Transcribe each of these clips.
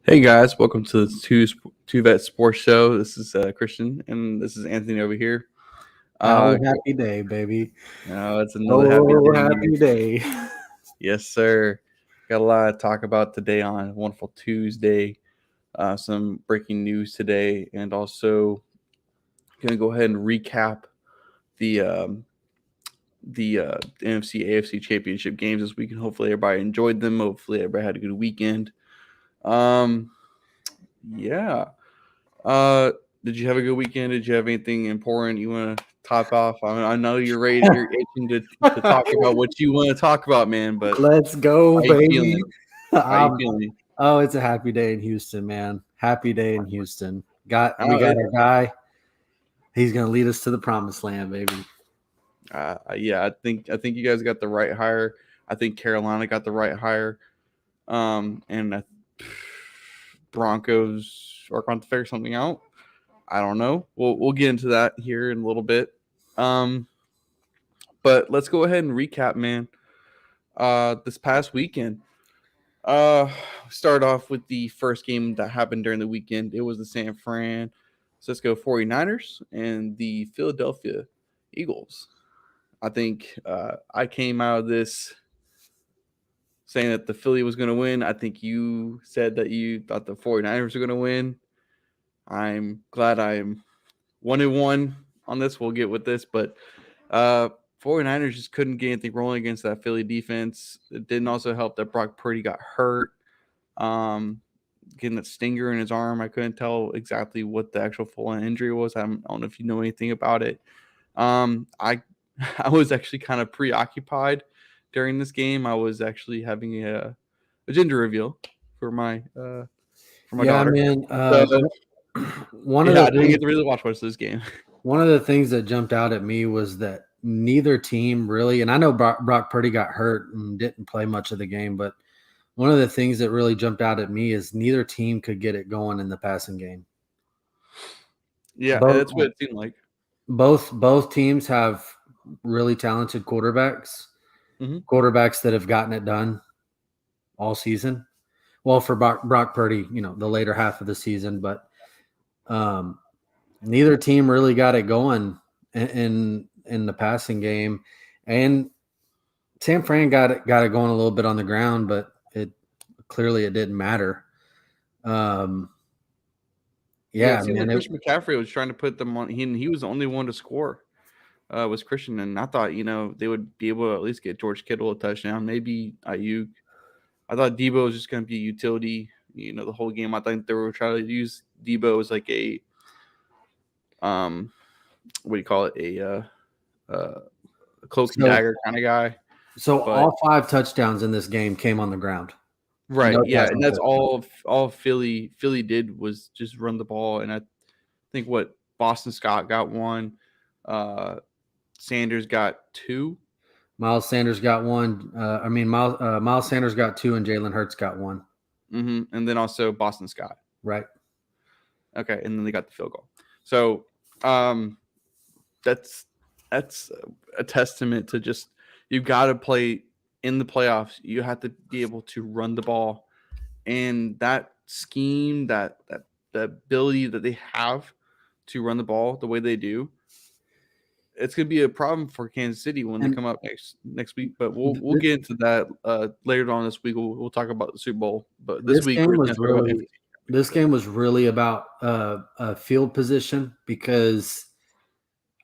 Hey guys, welcome to the Two Vet Sports Show. This is Christian, and this is Anthony over here. Oh, Uh, happy day, baby. it's another happy Oh, day here. happy day. Yes, sir. Got a lot to talk about today on a wonderful Tuesday. Some breaking news today, and also gonna go ahead and recap the NFC AFC Championship games this week, and hopefully everybody enjoyed them. Hopefully everybody had a good weekend. Um, yeah. Uh, did you have a good weekend? Did you have anything important you want to top off? I know you're ready. You're itching to talk about what you want to talk about, man. But Let's go, how you baby. feeling? How you Um, feeling? oh, it's a happy day in Houston, man. Happy day in Houston. We Oh, got our guy. He's gonna lead us to the promised land, baby. yeah. I think you guys got the right hire. I think Carolina got the right hire. And Broncos are going to figure something out. I don't know. We'll get into that here in a little bit. Um, but let's go ahead and recap, man. This past weekend. Start off with the first game that happened during the weekend. It was the San Francisco 49ers and the Philadelphia Eagles. I think I came out of this saying that the Philly was going to win. I think you said that you thought the 49ers were going to win. I'm glad I'm 1-1 on this. We'll get with this, but 49ers just couldn't get anything rolling against that Philly defense. It didn't also help that Brock Purdy got hurt. Getting that stinger in his arm. I couldn't tell exactly what the actual full-on injury was. I don't know if you know anything about it. I I was actually kind of preoccupied during this game. I was actually having a gender reveal for my Yeah, daughter. man. So One of yeah, the I didn't things get to really watch much of this game. one of the things that jumped out at me was that neither team really, and I know Brock Purdy got hurt and didn't play much of the game, but one of the things that really jumped out at me is neither team could get it going in the passing game. Yeah, Both that's what it seemed like. both teams have really talented Hmm. quarterbacks that have gotten it done all season. Well, for Brock Purdy, the later half of the season, but um, neither team really got it going in the passing game, and San Fran got it going a little bit on the ground, but it didn't matter. Um, Yeah, it yeah, seemed like man. Christian McCaffrey was trying to put them on. He was the only one to score. Was Christian, and I thought they would be able to at least get George Kittle a touchdown, maybe Ayuk. I thought Debo was just going to be a utility, the whole game. I think they were trying to use Debo as like a what do you call it, a cloak and So dagger kind of guy. so But all 5 touchdowns in this game came on the ground. right, No yeah, and passing that's touchdown. all Philly did was just run the ball, and I think what Boston Scott got one, uh, Sanders got two. Miles Sanders got one. Miles Sanders got 2, and Jalen Hurts got 1. And then also Boston Scott. Right. Okay, and then they got the field goal. So um, that's a testament to just you got to play in the playoffs. You have to be able to run the ball, and that scheme, that the ability that they have to run the ball the way they do, it's going to be a problem for Kansas City when they And come up next week. But we'll get into that later on this week. We'll talk about the Super Bowl. But this this week game we're going was to talk about really NFC this Championship. game was really about field position because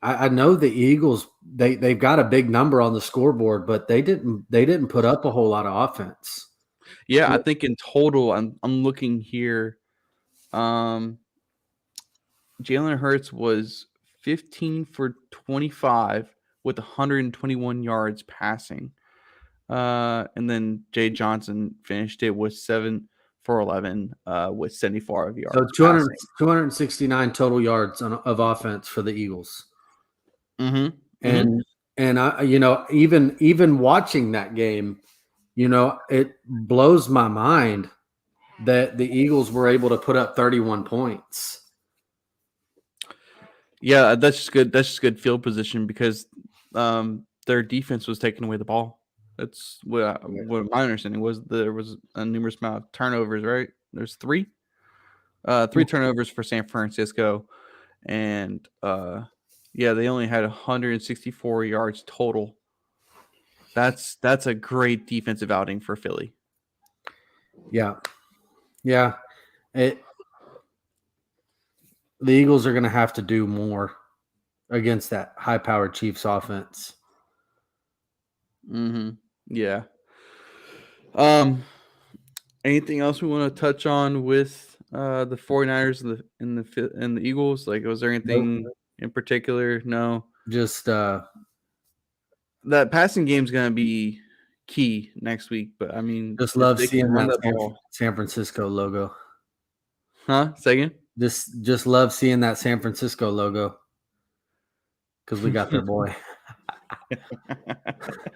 I know the Eagles they've got a big number on the scoreboard, but they didn't put up a whole lot of offense. Yeah, I think in total, I'm looking here. Um, Jalen Hurts was 15 for 25 with 121 yards passing. And then Jay Johnson finished it with 7 for 11 with 74 So yards 200, passing. 269 total yards of offense for the Eagles. Mm-hmm. Mm-hmm. And I even watching that game, it blows my mind that the Eagles were able to put up 31 points. Yeah, that's just good. That's just good field position because their defense was taking away the ball. That's what my understanding was. There was a numerous amount of turnovers, right? There's three turnovers for San Francisco, and they only had 164 yards total. That's a great defensive outing for Philly. Yeah. The Eagles are going to have to do more against that high-powered Chiefs offense. Mm-hmm. Yeah. Anything else we want to touch on with the 49ers and the Eagles? Like, was there anything in particular? No. Just that passing game is going to be key next week. But I mean, just love they can seeing run that ball. San Francisco logo. Huh? Say again? Just love seeing that San Francisco logo because we got their boy.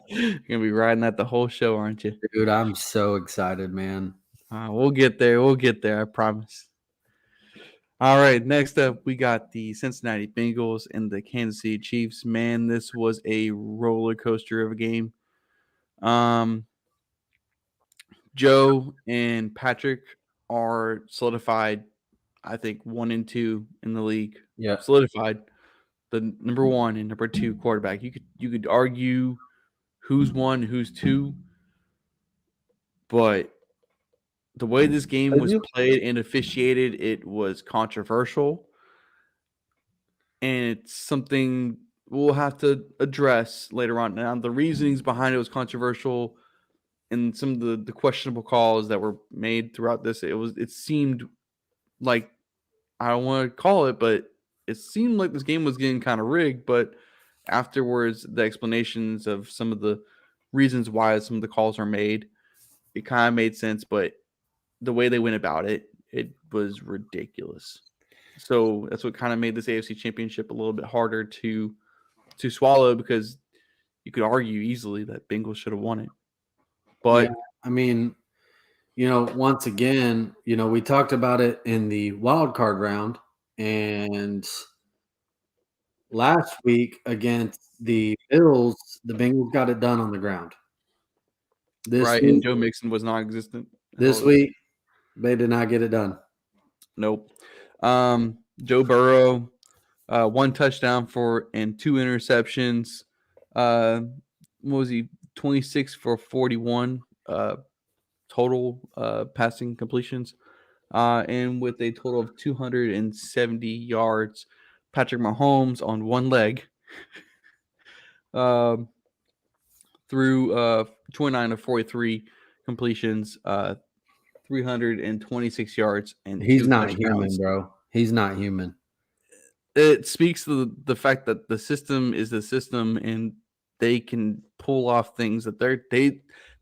You're gonna be riding that the whole show, aren't you? Dude, I'm so excited, man. We'll get there. I promise. All right, next up, we got the Cincinnati Bengals and the Kansas City Chiefs. Man, this was a roller coaster of a game. Joe and Patrick are solidified, I think, 1 and 2 in the league. Yeah. Solidified. The number 1 and number 2 quarterback. You could argue who's 1, who's 2, but the way this game was played and officiated, it was controversial. And it's something we'll have to address later on. Now, the reasonings behind it was controversial, and some of the questionable calls that were made throughout this, it seemed like, I don't want to call it, but it seemed like this game was getting kind of rigged. But afterwards, the explanations of some of the reasons why some of the calls are made, it kind of made sense. But the way they went about it, it was ridiculous. So that's what kind of made this AFC Championship a little bit harder to swallow, because you could argue easily that Bengals should have won it. But yeah, I mean, once again, we talked about it in the wild card round, and last week against the Bills, the Bengals got it done on the ground. Right, and Joe Mixon was non-existent. This week, they did not get it done. Nope. Joe Burrow, 1 touchdown and 2 interceptions. What was he? 26 for 41 total passing completions, and with a total of 270 yards. Patrick Mahomes on one leg through 29 of 43 completions, 326 yards, and he's 2 not touchdowns. Human, bro. He's not human. It speaks to the fact that the system is the system, and they can pull off things that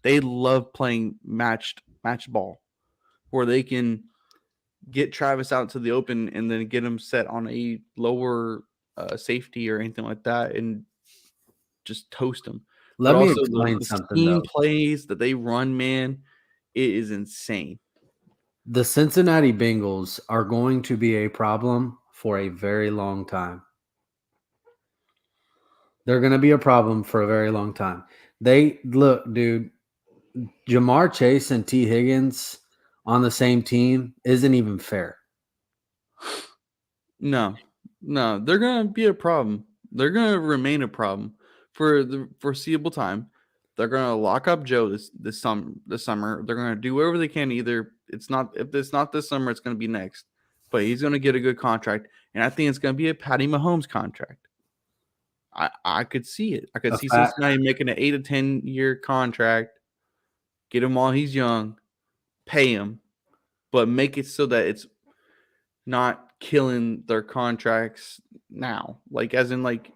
they love playing match ball, where they can get Travis out to the open and then get him set on a lower safety or anything like that, and just toast him. Let me explain something. Scheme plays that they run, man, it is insane. The Cincinnati Bengals are going to be a problem for a very long time. They're going to be a problem for a very long time. Look, dude, Jamar Chase and T. Higgins on the same team isn't even fair. No, they're going to be a problem. They're going to remain a problem for the foreseeable time. They're going to lock up Joe this summer. They're going to do whatever they can. If it's not this summer, it's going to be next. But he's going to get a good contract, and I think it's going to be a Patty Mahomes contract. I could see it. I could see Cincinnati making an 8 to 10 year contract, get him while he's young, pay him, but make it so that it's not killing their contracts now. Like, as in, like,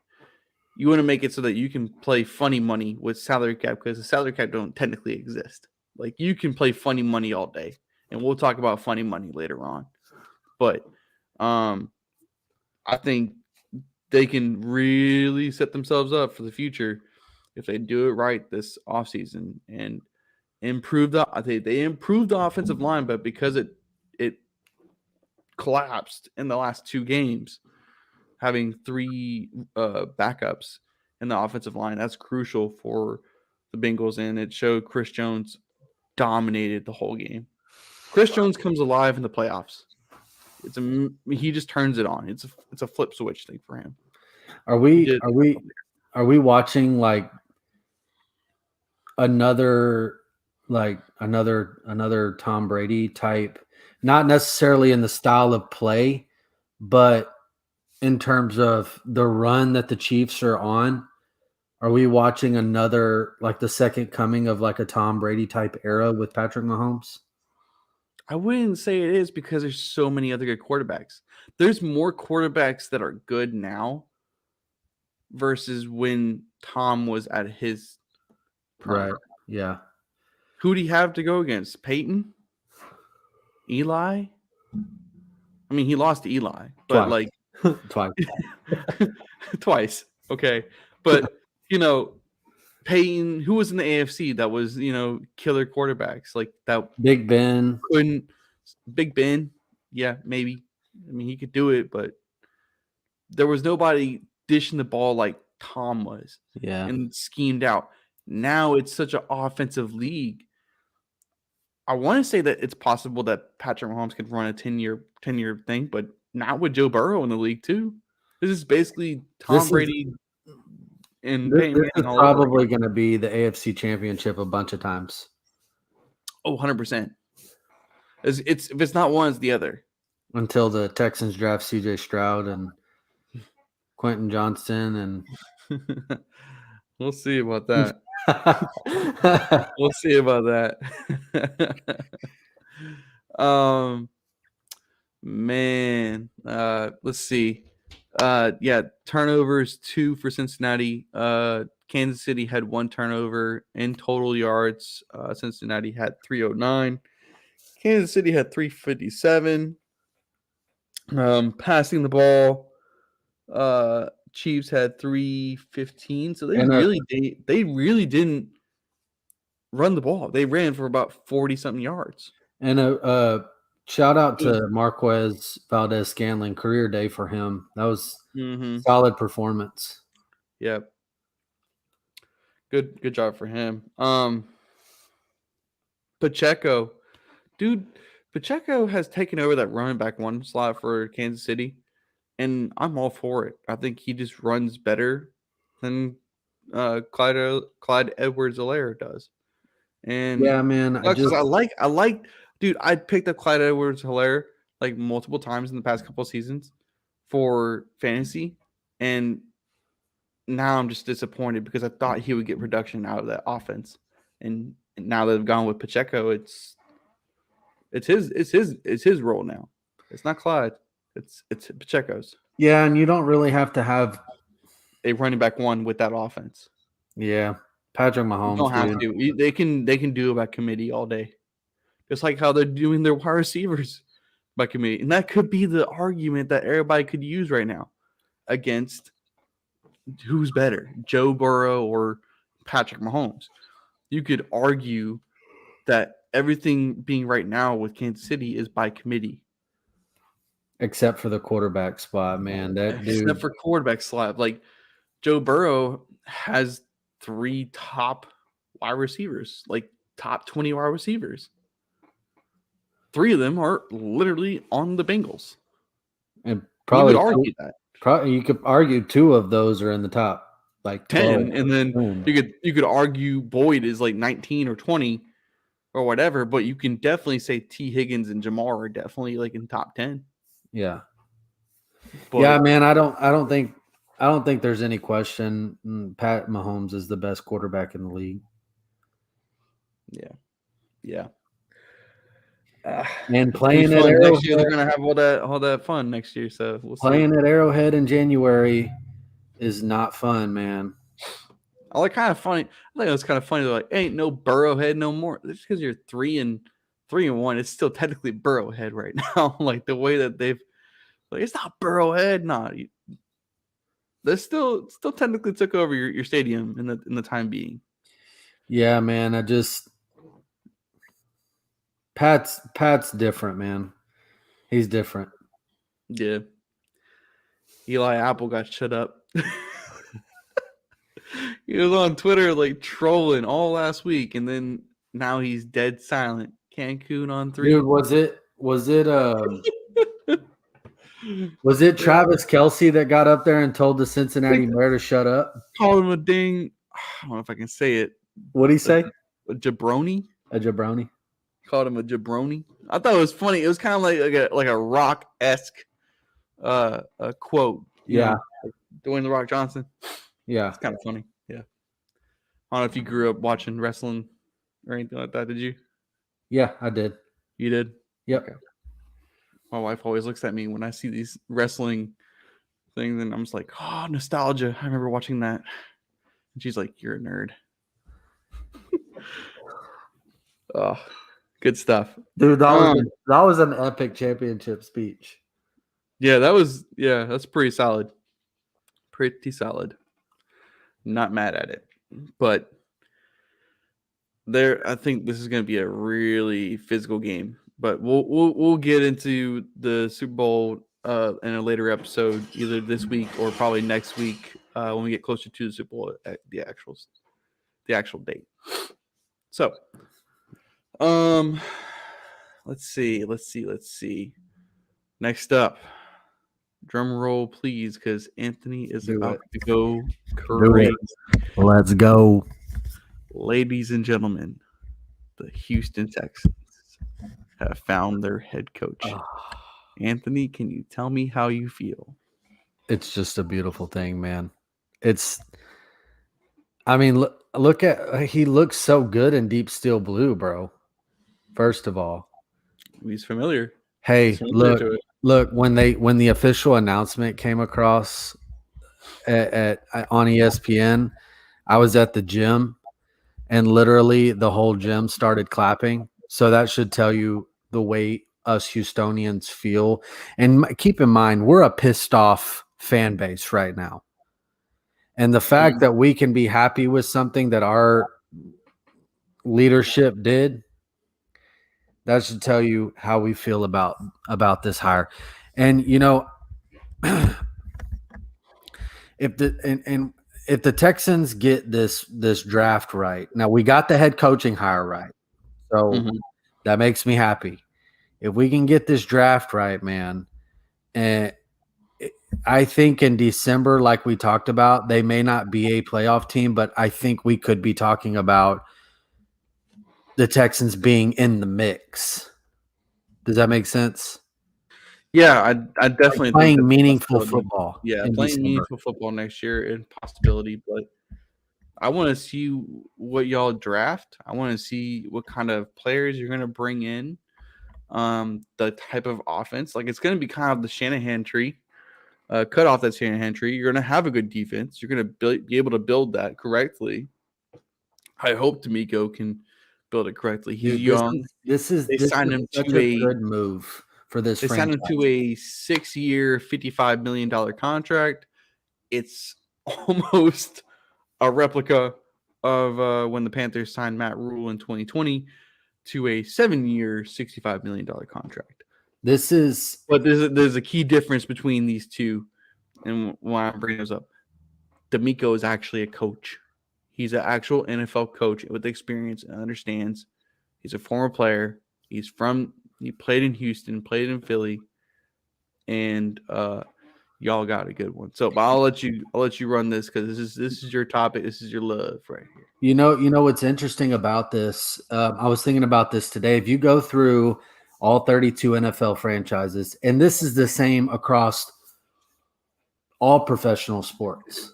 you want to make it so that you can play funny money with salary cap, because the salary cap don't technically exist. Like, you can play funny money all day, and we'll talk about funny money later on. But I think they can really set themselves up for the future if they do it right this offseason and improve they improved the offensive line, but because it collapsed in the last 2 games, having 3 backups in the offensive line, that's crucial for the Bengals, and it showed Chris Jones dominated the whole game. Chris Jones comes alive in the playoffs. He just turns it on. It's a flip switch thing for him. Are we watching like another Tom Brady type, not necessarily in the style of play, but in terms of the run that the Chiefs are on? Are we watching another, like the second coming of like a Tom Brady type era with Patrick Mahomes? I wouldn't say it is because there's so many other good quarterbacks. There's more quarterbacks that are good now versus when Tom was at his prime. Right. Yeah. Who do you have to go against? Peyton? Eli? I mean, he lost to Eli, but Twice. twice. Okay. But, Peyton, who was in the AFC that was, killer quarterbacks like that? Big Ben. Big Ben. Yeah, maybe. I mean, he could do it, but there was nobody dishing the ball like Tom was. Yeah. And schemed out. Now it's such an offensive league. I want to say that it's possible that Patrick Mahomes could run a 10-year thing, but not with Joe Burrow in the league too. This is basically Tom Brady and Peyton this is Manning all probably going to be the AFC Championship a bunch of times. Oh, 100%. If it's not one, it's the other. Until the Texans draft C.J. Stroud and Quentin Johnston, and we'll see about that. We'll see about that. Man, let's see. Turnovers 2 for Cincinnati. Kansas City had 1 turnover in total yards. Cincinnati had 309. Kansas City had 357. Passing the ball, Chiefs had 315. So they really didn't run the ball. They ran for about 40-something yards. And a shout out to Marquez Valdez-Scantling, career day for him. That was solid performance. Yep. Good job for him. Pacheco. Dude, Pacheco has taken over that running back 1 slot for Kansas City, and I'm all for it. I think he just runs better than Clyde Edwards-Helaire does. And yeah, man, I like dude, I picked up Clyde Edwards-Helaire like multiple times in the past couple of seasons for fantasy, and now I'm just disappointed because I thought he would get production out of that offense. And now that they've gone with Pacheco, it's his role now. It's not Clyde. It's Pacheco's. Yeah, and you don't really have to have a running back 1 with that offense. Yeah, Patrick Mahomes. You don't have to. They can do it by committee all day, just like how they're doing their wide receivers by committee. And that could be the argument that everybody could use right now against who's better, Joe Burrow or Patrick Mahomes. You could argue that everything being right now with Kansas City is by committee. Except for the quarterback spot, man. Except for quarterback slot. Like, Joe Burrow has 3 top wide receivers, like top 20 wide receivers. 3 of them are literally on the Bengals. And probably you could argue that. You could argue 2 of those are in the top, like 10, 12. And then you could argue Boyd is like 19 or 20 or whatever, but you can definitely say T. Higgins and Jamar are definitely like in top 10. Yeah. But, yeah, man, I don't think there's any question Pat Mahomes is the best quarterback in the league. Yeah. And playing at Arrowhead next year, they're gonna have all that fun next year. So playing at Arrowhead in January is not fun, man. I think it was kind of funny. They're like, ain't no Burrowhead no more. Just because you're 3-1, it's still technically Burrowhead right now. Like the way that they've, like, it's not Burrowhead. Nah, they still technically took over your stadium in the time being. Yeah, man. Pat's different, man. He's different. Yeah. Eli Apple got shut up. He was on Twitter like trolling all last week, and then now he's dead silent. Cancun on 3. Dude, was it Travis Kelce that got up there and told the Cincinnati mayor to shut up? Called him a ding. I don't know if I can say it. What'd he say? A jabroni. A jabroni. Called him a jabroni. I thought it was funny. It was kind of like a Rock-esque quote. Yeah. Like Dwayne The Rock Johnson. Yeah. It's kind of funny. Yeah. I don't know if you grew up watching wrestling or anything like that. Did you? Yeah, I did. You did? Yep. Okay. My wife always looks at me when I see these wrestling things, and I'm just like, oh, nostalgia. I remember watching that. And she's like, you're a nerd. Oh, good stuff. Dude, that was an epic championship speech. Yeah, that's pretty solid. Pretty solid. Not mad at it. But I think this is going to be a really physical game. But we'll get into the Super Bowl in a later episode, either this week or probably next week when we get closer to the Super Bowl at the actual date. So, let's see. Next up, drum roll, please, because Anthony is about to go crazy. Let's go. Ladies and gentlemen, the Houston Texans have found their head coach. Anthony, can you tell me how you feel? It's just a beautiful thing, man. Look at he looks so good in deep steel blue, bro. First of all, he's familiar. Hey, look when the official announcement came across on ESPN, I was at the gym and literally the whole gym started clapping. So that should tell you the way us Houstonians feel. And keep in mind, we're a pissed off fan base right now. And the fact that we can be happy with something that our leadership did, that should tell you how we feel about this hire. And if the Texans get this draft right, now we got the head coaching hire right, so that makes me happy. If we can get this draft right, man, and I think in December, like we talked about, they may not be a playoff team, but I think we could be talking about the Texans being in the mix. Does that make sense? Yeah, I definitely like playing meaningful football. Yeah, playing meaningful football next year is a possibility, but I want to see what y'all draft. I want to see what kind of players you're going to bring in, the type of offense. Like, it's going to be kind of the Shanahan tree. Cut off that Shanahan tree. You're going to have a good defense. You're going to be able to build that correctly. I hope DeMeco can build it correctly. He's young. This is signed him such a good move for this franchise. Signed him to a 6-year, $55 million contract. It's almost a replica of when the Panthers signed Matt Rule in 2020 to a 7-year, $65 million contract. But there's a key difference between these two, and why I'm bringing this up. DeMeco is actually a coach. He's an actual NFL coach with experience and understands. He's a former player. He played in Houston, played in Philly, and y'all got a good one. So, but I'll let you run this because this is your topic. This is your love right here. You know what's interesting about this? I was thinking about this today. If you go through all 32 NFL franchises, and this is the same across all professional sports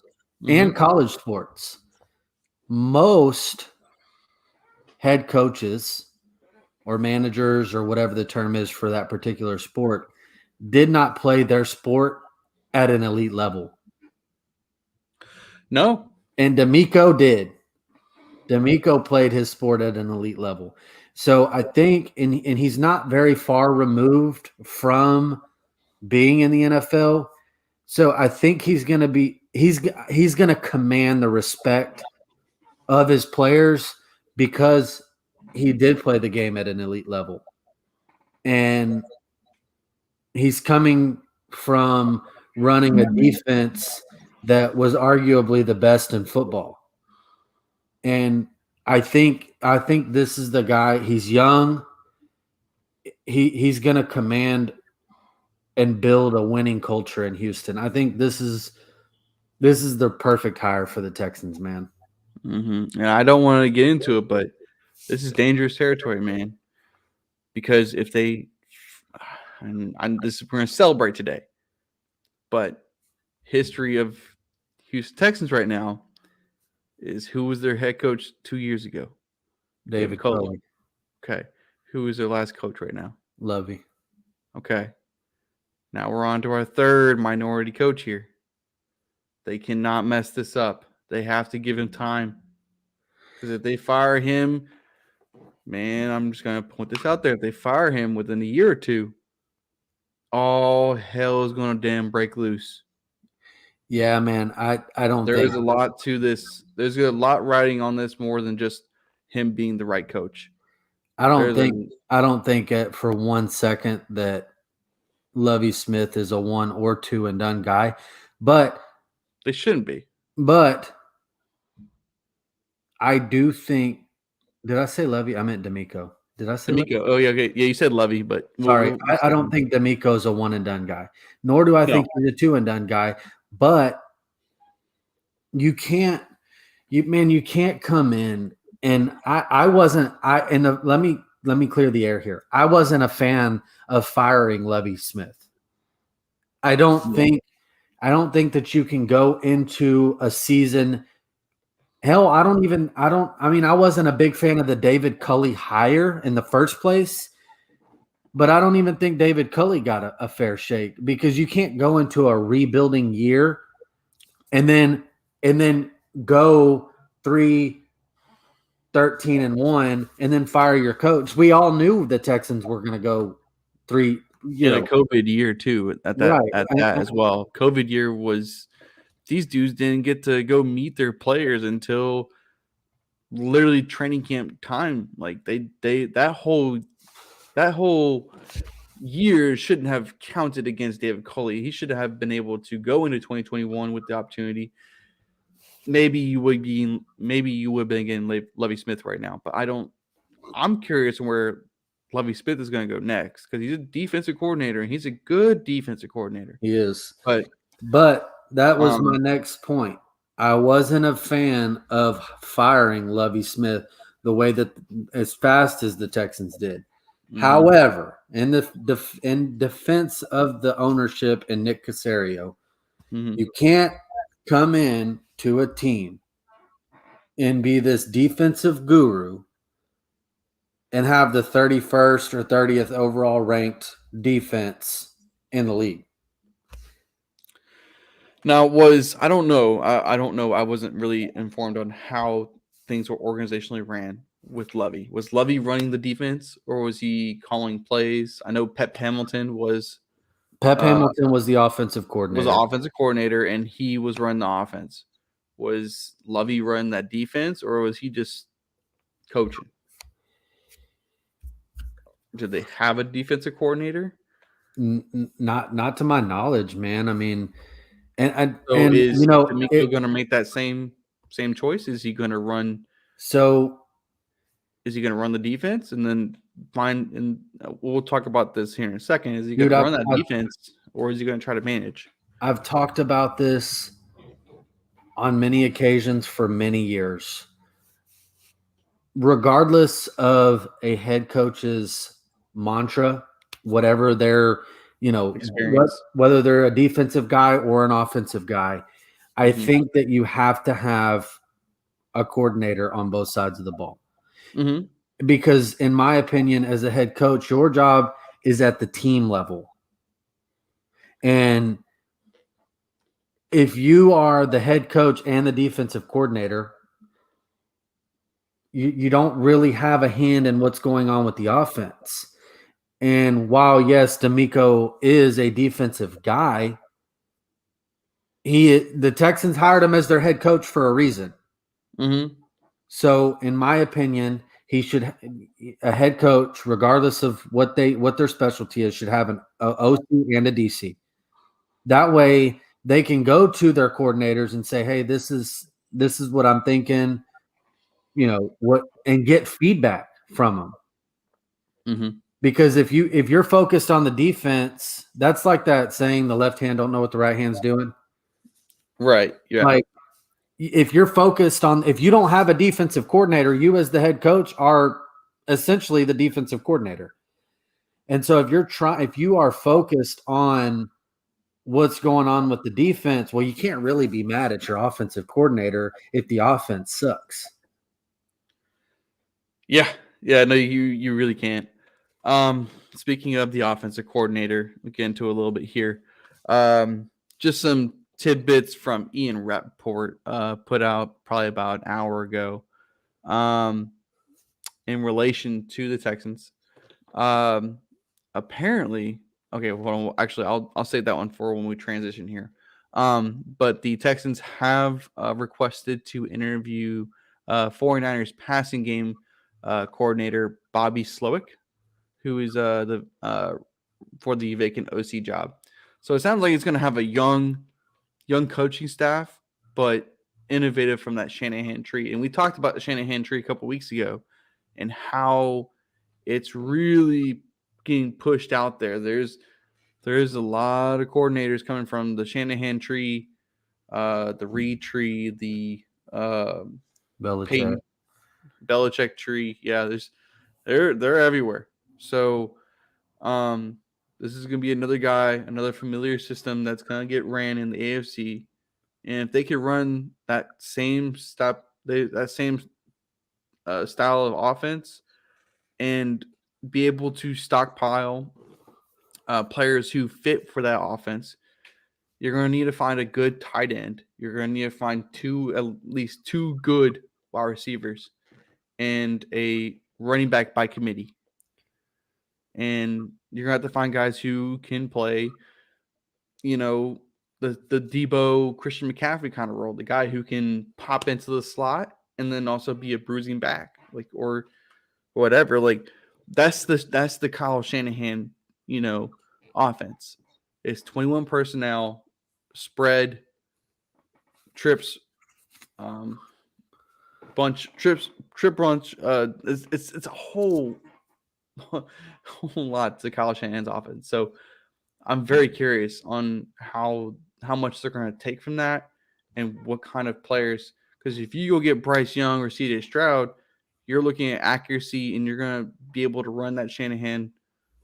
and college sports, most head coaches or managers or whatever the term is for that particular sport did not play their sport at an elite level. No. And DeMeco did. DeMeco played his sport at an elite level. So I think, and he's not very far removed from being in the NFL. So I think he's going to command the respect of his players because he did play the game at an elite level. And he's coming from running a defense that was arguably the best in football. And I think this is the guy. He's young. he's going to command and build a winning culture in Houston. I think this is the perfect hire for the Texans, man. And I don't want to get into it, but this is dangerous territory, man. Because if they, and we're going to celebrate today, but history of Houston Texans right now is who was their head coach 2 years ago? David Culley. Okay. Who is their last coach right now? Lovey. Okay. Now we're on to our third minority coach here. They cannot mess this up. They have to give him time. Because if they fire him, man, I'm just going to point this out there. If they fire him within a year or two, all hell is going to damn break loose. Yeah, man. I don't think there's a lot to this. There's a lot riding on this more than just him being the right coach. I don't think for 1 second that Lovie Smith is a 1 or 2 and done guy, but they shouldn't be. But I do think. Did I say Lovie? I meant DeMeco. Did I say DeMeco? Oh yeah, okay. Yeah, you said Lovie, but sorry, I don't think DeMeco is a 1 and done guy. Nor do I think he's a 2 and done guy. But you can't come in. And let me clear the air here. I wasn't a fan of firing Lovie Smith. I don't think that you can go into a season. Hell, I wasn't a big fan of the David Culley hire in the first place, but I don't even think David Culley got a fair shake, because you can't go into a rebuilding year and then go 3-13-1 and then fire your coach. We all knew the Texans were going to go 3. A COVID year too at that as well. COVID year was, these dudes didn't get to go meet their players until literally training camp time. Like that whole year shouldn't have counted against David Culley. He should have been able to go into 2021 with the opportunity. Maybe you would have been getting Lovie Smith right now, but I'm curious where Lovie Smith is going to go next, because he's a defensive coordinator and he's a good defensive coordinator. He is. But that was my next point. I wasn't a fan of firing Lovie Smith the way that as fast as the Texans did. Mm-hmm. However, in defense of the ownership and Nick Caserio, you can't come in to a team and be this defensive guru and have the 31st or 30th overall ranked defense in the league. Now, I don't know. I wasn't really informed on how things were organizationally ran with Lovie. Was Lovie running the defense, or was he calling plays? I know Pep Hamilton was the offensive coordinator. And he was running the offense. Was Lovie running that defense, or was he just coaching? Did they have a defensive coordinator? Not to my knowledge, man. I mean, is DeMeco going to make that same choice? Is he going to run? So, is he going to run the defense and then find? And we'll talk about this here in a second. Is he going to run that defense, or is he going to try to manage? I've talked about this on many occasions for many years. Regardless of a head coach's mantra, whatever their, whether they're a defensive guy or an offensive guy, I think that you have to have a coordinator on both sides of the ball. Mm-hmm. Because in my opinion, as a head coach, your job is at the team level. And if you are the head coach and the defensive coordinator, you don't really have a hand in what's going on with the offense. And while, yes, DeMeco is a defensive guy, the Texans hired him as their head coach for a reason. Mm-hmm. So, in my opinion, a head coach, regardless of what their specialty is, should have an OC and a DC. That way, they can go to their coordinators and say, "Hey, this is what I'm thinking," and get feedback from them. Mm-hmm. Because if you're focused on the defense, that's like that saying, the left hand don't know what the right hand's doing. Right. Yeah. Like, if you're focused on, if you don't have a defensive coordinator, you as the head coach are essentially the defensive coordinator. And so if you are focused on what's going on with the defense, well, you can't really be mad at your offensive coordinator if the offense sucks. Yeah. Yeah. No, you really can't. Speaking of the offensive coordinator, we get into a little bit here. Just some tidbits from Ian Rappaport, put out probably about an hour ago, in relation to the Texans. Apparently, okay. Well, actually, I'll save that one for when we transition here. But the Texans have requested to interview 49ers passing game coordinator Bobby Slowick, who is for the vacant OC job. So it sounds like it's going to have a young coaching staff, but innovative from that Shanahan tree. And we talked about the Shanahan tree a couple weeks ago and how it's really getting pushed out there. There's a lot of coordinators coming from the Shanahan tree, the Reed tree, the Belichick tree. Yeah, they're everywhere. So this is going to be another guy, another familiar system that's going to get ran in the AFC. And if they could run that same style of offense and be able to stockpile players who fit for that offense, you're going to need to find a good tight end. You're going to need to find at least two good wide receivers and a running back by committee. And you're going to have to find guys who can play, the Debo Christian McCaffrey kind of role, the guy who can pop into the slot and then also be a bruising back, or whatever. That's the Kyle Shanahan, offense. It's 21 personnel, spread, trips, trip bunch. It's a whole lot to Kyle Shanahan's offense. So I'm very curious on how much they're going to take from that and what kind of players. Because if you go get Bryce Young or C.J. Stroud, you're looking at accuracy and you're going to be able to run that Shanahan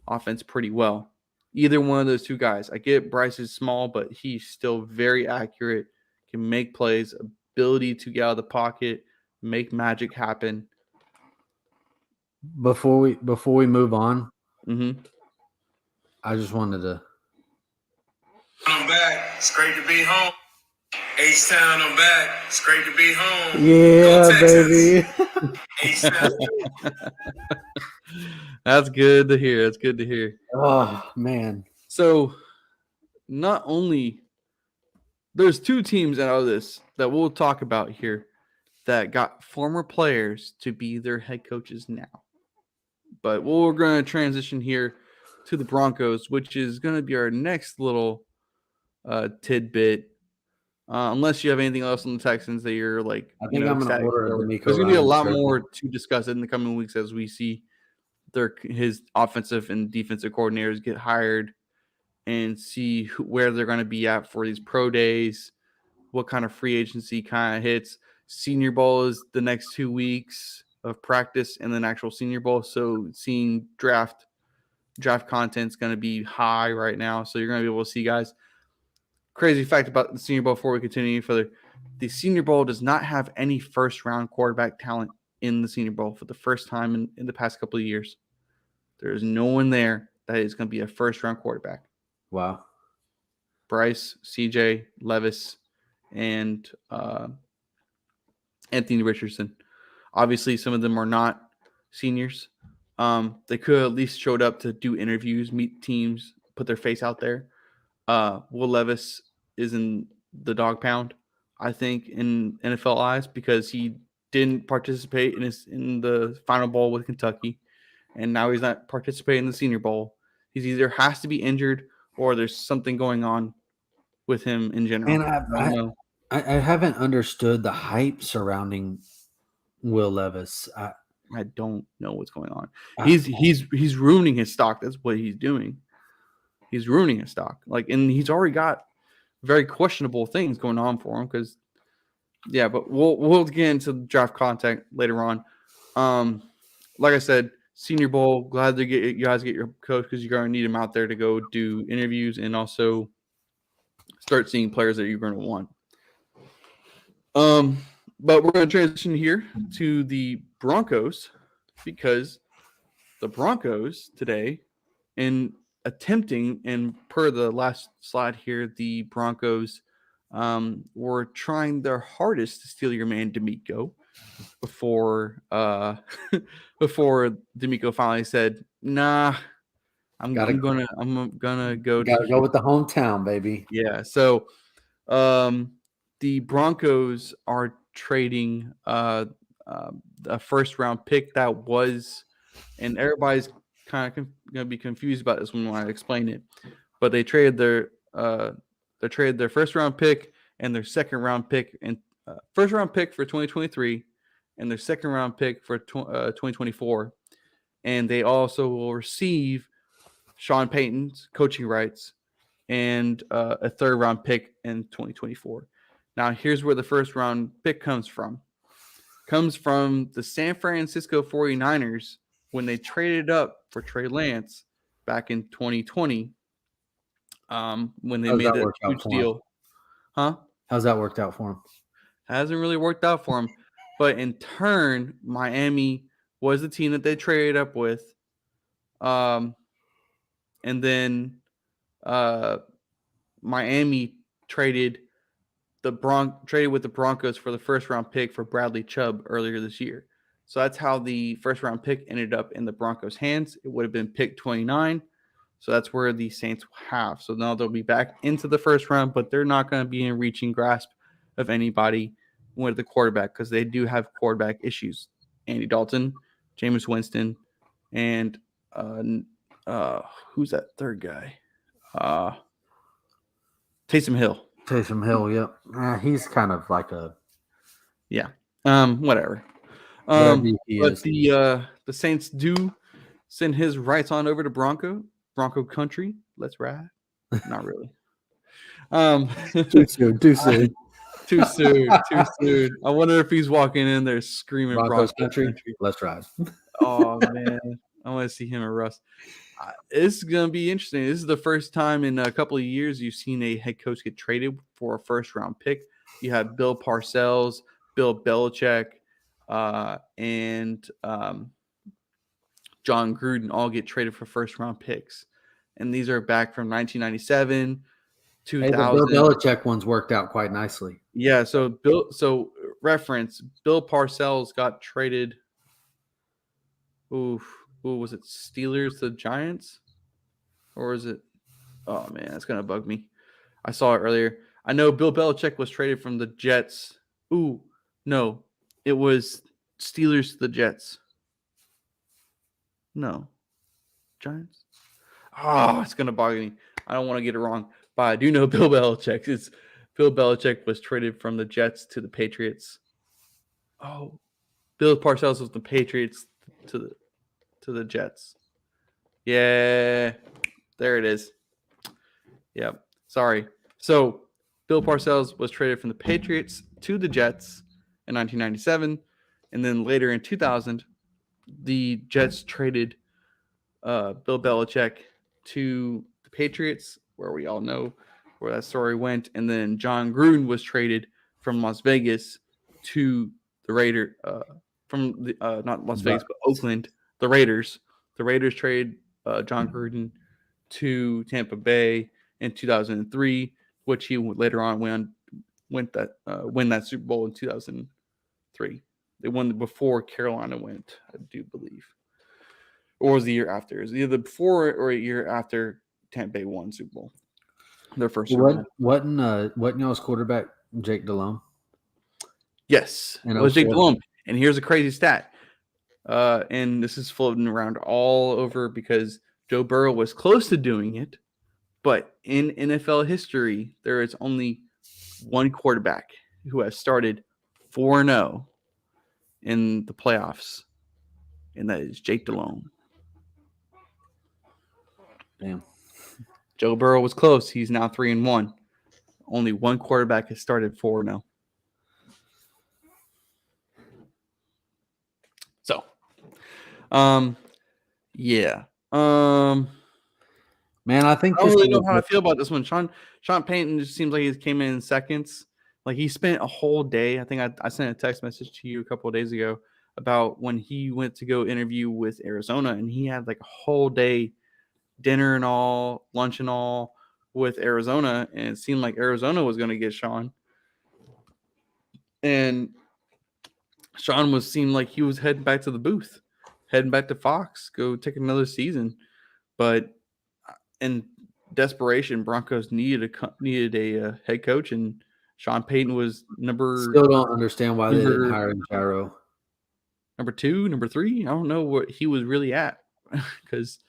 offense pretty well. Either one of those two guys. I get Bryce is small, but he's still very accurate, can make plays, ability to get out of the pocket, make magic happen. Before we move on, mm-hmm. I just wanted to. I'm back. It's great to be home. H-Town, I'm back. It's great to be home. Yeah, baby. H-Town. That's good to hear. Oh, man. So, not only there's two teams out of this that we'll talk about here that got former players to be their head coaches now. But we're going to transition here to the Broncos, which is going to be our next little tidbit. Unless you have anything else on the Texans that you're like, I think I'm going to order DeMeco. There's going to be a lot more to discuss in the coming weeks as we see his offensive and defensive coordinators get hired and see where they're going to be at for these pro days, what kind of free agency kind of hits. Senior Bowl is the next 2 weeks of practice and then actual Senior Bowl. So seeing draft content is going to be high right now. So you're going to be able to see guys. Crazy fact about the Senior Bowl before we continue further. The Senior Bowl does not have any first-round quarterback talent in the Senior Bowl for the first time in the past couple of years. There is no one there that is going to be a first-round quarterback. Wow. Bryce, CJ, Levis, and Anthony Richardson. Obviously, some of them are not seniors. They could have at least showed up to do interviews, meet teams, put their face out there. Will Levis is in the dog pound, I think, in NFL eyes because he didn't participate in the Final Bowl with Kentucky, and now he's not participating in the Senior Bowl. He's either has to be injured or there's something going on with him in general. And I haven't understood the hype surrounding Will Levis. I don't know what's going on. He's ruining his stock. That's what he's doing. He's ruining his stock. And he's already got very questionable things going on for him because, yeah. But we'll get into the draft content later on. Like I said, Senior Bowl. Glad to you guys get your coach because you're going to need him out there to go do interviews and also start seeing players that you're going to want. But we're going to transition here to the Broncos because the Broncos today, in attempting, and per the last slide here, the Broncos were trying their hardest to steal your man DeMeco before DeMeco finally said, "Nah, I'm gonna go. Gotta go with the hometown, baby." Yeah. So, the Broncos are trading a first round pick that was, and everybody's kind of gonna be confused about this when I explain it, but they traded their first round pick and their second round pick and first round pick for 2023 and their second round pick for 2024, and they also will receive Sean Payton's coaching rights and a third round pick in 2024. Now, here's where the first round pick comes from. Comes from the San Francisco 49ers when they traded up for Trey Lance back in 2020. When they made that huge deal. Huh? How's that worked out for him? Hasn't really worked out for him. But in turn, Miami was the team that they traded up with. And then Miami traded with the Broncos for the first round pick for Bradley Chubb earlier this year. So that's how the first round pick ended up in the Broncos' hands. It would have been pick 29. So that's where the Saints have. So now they'll be back into the first round, but they're not going to be in reaching grasp of anybody with the quarterback because they do have quarterback issues. Andy Dalton, Jameis Winston, and who's that third guy? Taysom Hill. Yep. He's kind of like a whatever. But the Saints do send his rights on over to Bronco country. Let's ride. Not really. Too soon. Too soon. I wonder if he's walking in there screaming Broncos country. Let's ride. Oh man, I want to see him and Russ. It's gonna be interesting. This is the first time in a couple of years you've seen a head coach get traded for a first round pick. You have Bill Parcells, Bill Belichick, and John Gruden all get traded for first round picks, and these are back from 1997, 2000. The Bill Belichick ones worked out quite nicely. Yeah. So reference: Bill Parcells got traded. Who was it? Steelers to Giants, or is it? Oh man, that's gonna bug me. I saw it earlier. I know Bill Belichick was traded from the Jets. No, it was Steelers to the Jets. No, Giants. Oh, it's gonna bug me. I don't want to get it wrong, but I do know Bill Belichick. Bill Belichick was traded from the Jets to the Patriots. Oh, Bill Parcells was the Patriots to the Jets. Yeah, there it is. Yep. Sorry. So Bill Parcells was traded from the Patriots to the Jets in 1997, and then later in 2000, the Jets traded Bill Belichick to the Patriots, where we all know where that story went, and then John Gruden was traded from Las Vegas to the Raiders, not Las Vegas, but Oakland. The Raiders. The Raiders traded John Gruden to Tampa Bay in 2003, which he would later on win that Super Bowl in 2003. They won before Carolina went, I do believe. Or was the year after? It was either before or a year after Tampa Bay won Super Bowl. Their first Super Bowl. Wasn't y'all's quarterback Jake Delhomme? Yes, it was Jake Delhomme. And here's a crazy stat. And this is floating around all over because Joe Burrow was close to doing it. But in NFL history, there is only one quarterback who has started 4-0 in the playoffs and that is Jake Delhomme. Damn. Joe Burrow was close. He's now 3-1. Only one quarterback has started 4-0. So, yeah. Man, I think I don't this really is know how I feel about this one. Sean Payton just seems like he came in seconds. Like he spent a whole day. I think I sent a text message to you a couple of days ago about when he went to go interview with Arizona, and he had like a whole day, dinner and all, lunch and all with Arizona, and it seemed like Arizona was going to get Sean. And Sean seemed like he was heading back to the booth, heading back to Fox, go take another season. But in desperation, Broncos needed a head coach, and Sean Payton was Still don't understand why they didn't hire Gyro. Number 2, number 3. I don't know what he was really at, because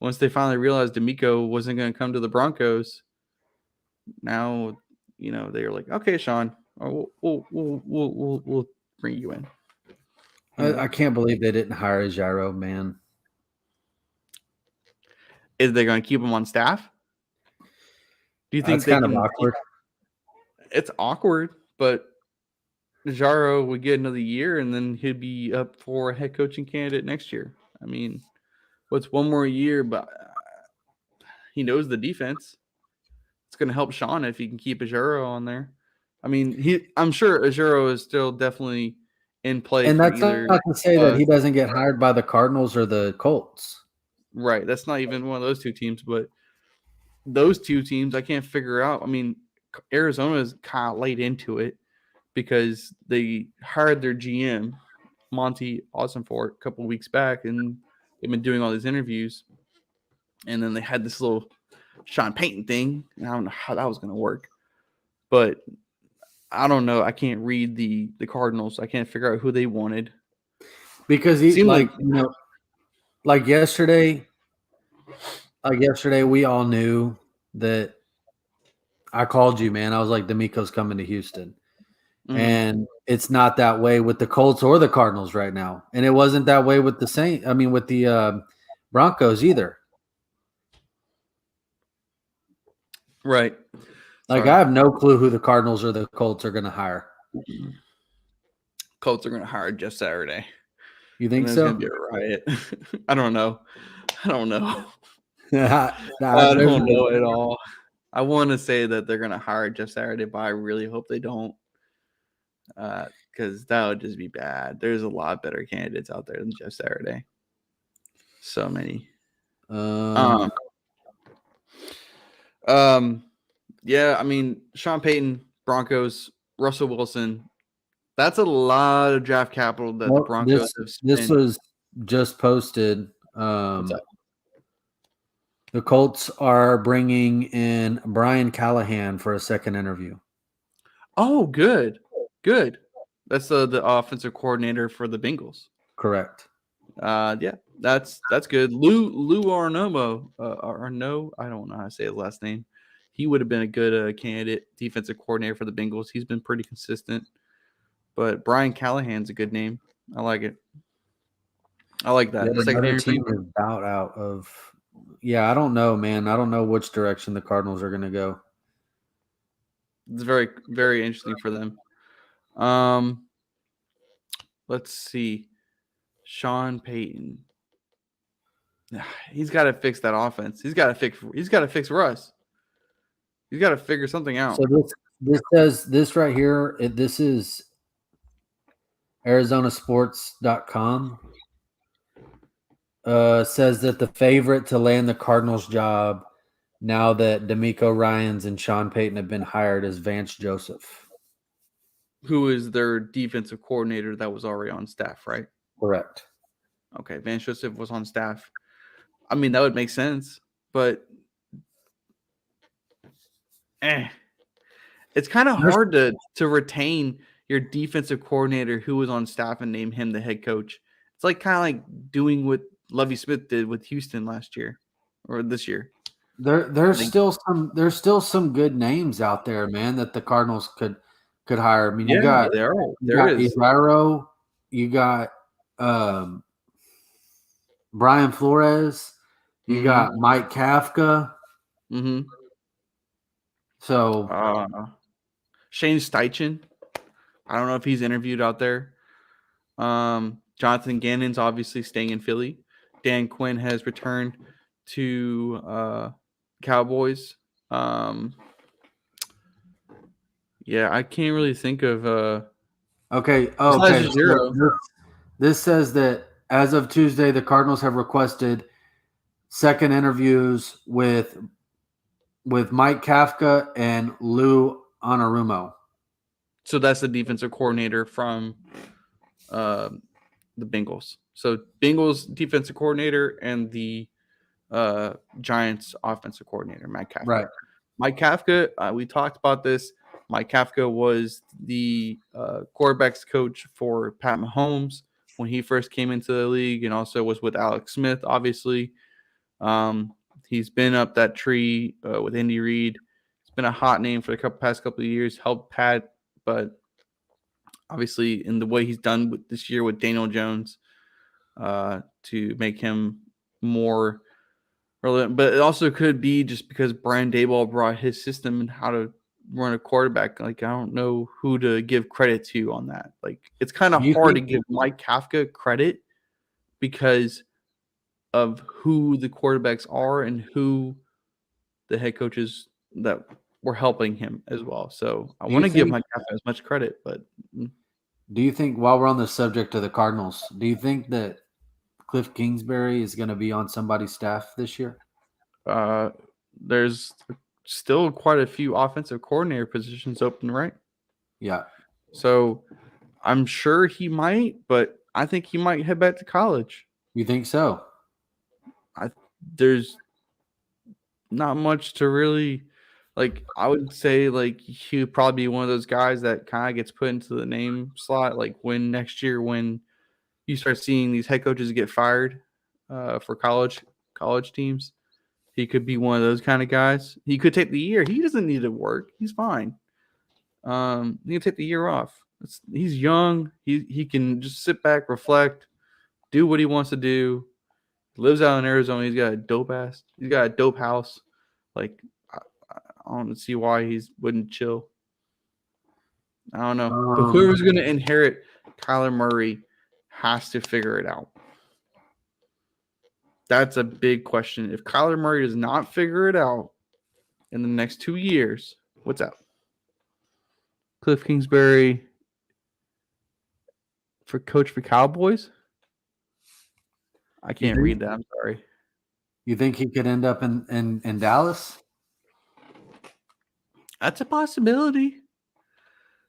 once they finally realized DeMeco wasn't going to come to the Broncos, now they were like, okay, Sean, we'll bring you in. I can't believe they didn't hire Gyro, man. Is they going to keep him on staff? Do you think that's kind of awkward? It's awkward, but Gyro would get another year, and then he'd be up for a head coaching candidate next year. I mean, what's one more year? But he knows the defense. It's going to help Sean if he can keep Gyro on there. I mean, I'm sure Gyro is still definitely in play. And that's not to say that he doesn't get hired by the Cardinals or the Colts. Right. That's not even one of those two teams, but those two teams I can't figure out. I mean, Arizona is kind of late into it because they hired their GM, Monty Ossenfort, a couple of weeks back, and they've been doing all these interviews. And then they had this little Sean Payton thing. And I don't know how that was going to work. But I don't know. I can't read the Cardinals. I can't figure out who they wanted. Because like yesterday, we all knew that. I called you, man. I was like, DeMeco's coming to Houston. Mm-hmm. And it's not that way with the Colts or the Cardinals right now. And it wasn't that way with with the Broncos either. Right. Like, I have no clue who the Cardinals or the Colts are going to hire. Colts are going to hire Jeff Saturday. You think so? It's going to be a riot. I don't know. I don't know at all. I want to say that they're going to hire Jeff Saturday, but I really hope they don't, because that would just be bad. There's a lot better candidates out there than Jeff Saturday. So many. Yeah, I mean, Sean Payton, Broncos, Russell Wilson. That's a lot of draft capital that the Broncos have spent. This was just posted. The Colts are bringing in Brian Callahan for a second interview. Oh, good. That's the offensive coordinator for the Bengals. Correct. Yeah, that's good. Lou Arnomo, Arno, I don't know how to say his last name. He would have been a good candidate, defensive coordinator for the Bengals. He's been pretty consistent. But Brian Callahan's a good name. I like it. I like that. Yeah, another team is about out of. Yeah, I don't know, man. I don't know which direction the Cardinals are going to go. It's very, very interesting for them. Let's see. Sean Payton. He's got to fix that offense. He's got to fix Russ. He's got to figure something out. So this says this right here. This is ArizonaSports.com. Says that the favorite to land the Cardinals job now that DeMeco Ryans and Sean Payton have been hired is Vance Joseph, who is their defensive coordinator that was already on staff, right? Correct. Okay, Vance Joseph was on staff. I mean, that would make sense, but it's kind of hard to retain your defensive coordinator who was on staff and name him the head coach. It's like kind of like doing what Lovie Smith did with Houston last year or this year. There's still some good names out there, man, that the Cardinals could hire. I mean, you got Izaro, you got Brian Flores. You Mhm. got Mike Kafka. Mm-hmm. So Shane Steichen. I don't know if he's interviewed out there. Jonathan Gannon's obviously staying in Philly. Dan Quinn has returned to Cowboys. Yeah, I can't really think of okay. besides Okay. zero. This says that as of Tuesday, the Cardinals have requested second interviews with Mike Kafka and Lou Anarumo. So that's the defensive coordinator from the Bengals. So Bengals defensive coordinator and the Giants offensive coordinator, Mike Kafka. Right. Mike Kafka, we talked about this. Mike Kafka was the quarterbacks coach for Pat Mahomes when he first came into the league, and also was with Alex Smith, obviously. He's been up that tree with Andy Reid. It's been a hot name for the past couple of years, helped Pat, but obviously in the way he's done with this year with Daniel Jones to make him more relevant. But it also could be just because Brian Daboll brought his system and how to run a quarterback. Like, I don't know who to give credit to on that. Like, it's kind of hard to give Mike Kafka credit because of who the quarterbacks are and who the head coaches that were helping him as well. So I want to give Mike Kafka as much credit, but do you think, while we're on the subject of the Cardinals, do you think that Cliff Kingsbury is going to be on somebody's staff this year? There's still quite a few offensive coordinator positions open, right? Yeah. So I'm sure he might, but I think he might head back to college. You think so? There's not much to really like. I would say like he would probably be one of those guys that kind of gets put into the name slot. Like when next year, when you start seeing these head coaches get fired for college teams, he could be one of those kind of guys. He could take the year. He doesn't need to work. He's fine. He can take the year off. He's young. He can just sit back, reflect, do what he wants to do. Lives out in Arizona. He's got a dope house. Like, I don't see why he wouldn't chill. I don't know. But whoever's going to inherit Kyler Murray has to figure it out. That's a big question. If Kyler Murray does not figure it out in the next 2 years, what's up? Cliff Kingsbury for coach for Cowboys? I can't read that. I'm sorry. You think he could end up in Dallas? That's a possibility.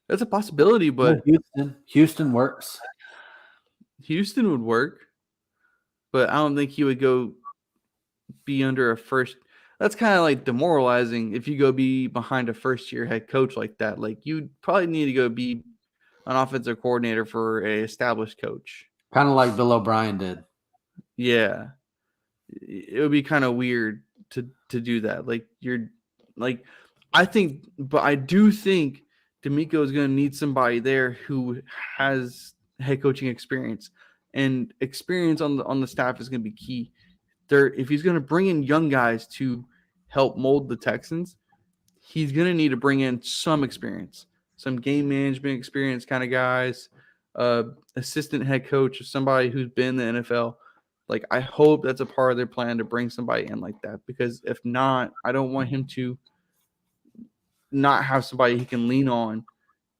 But Houston works. Houston would work, but I don't think he would go be under a first. That's kind of like demoralizing if you go be behind a first-year head coach like that. Like, you probably need to go be an offensive coordinator for an established coach. Kind of like Bill O'Brien did. Yeah. It would be kind of weird to do that. Like, I do think DeMeco is going to need somebody there who has head coaching experience, and experience on the staff is going to be key. If he's going to bring in young guys to help mold the Texans, he's going to need to bring in some experience, some game management experience kind of guys, assistant head coach, somebody who's been in the NFL. Like, I hope that's a part of their plan to bring somebody in like that, because if not, I don't want him to not have somebody he can lean on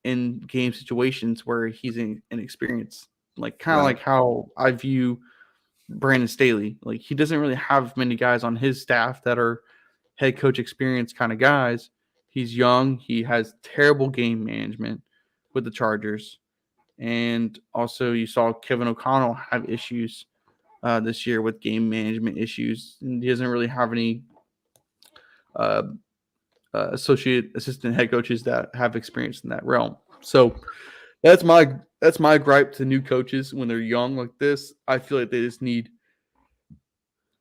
in game situations where he's inexperienced. Like, kind of like how I view Brandon Staley. Like, he doesn't really have many guys on his staff that are head coach experience kind of guys. He's young. He has terrible game management with the Chargers. And also you saw Kevin O'Connell have issues this year with game management issues. And he doesn't really have any assistant head coaches that have experience in that realm. So that's my gripe to new coaches when they're young like this. I feel like they just need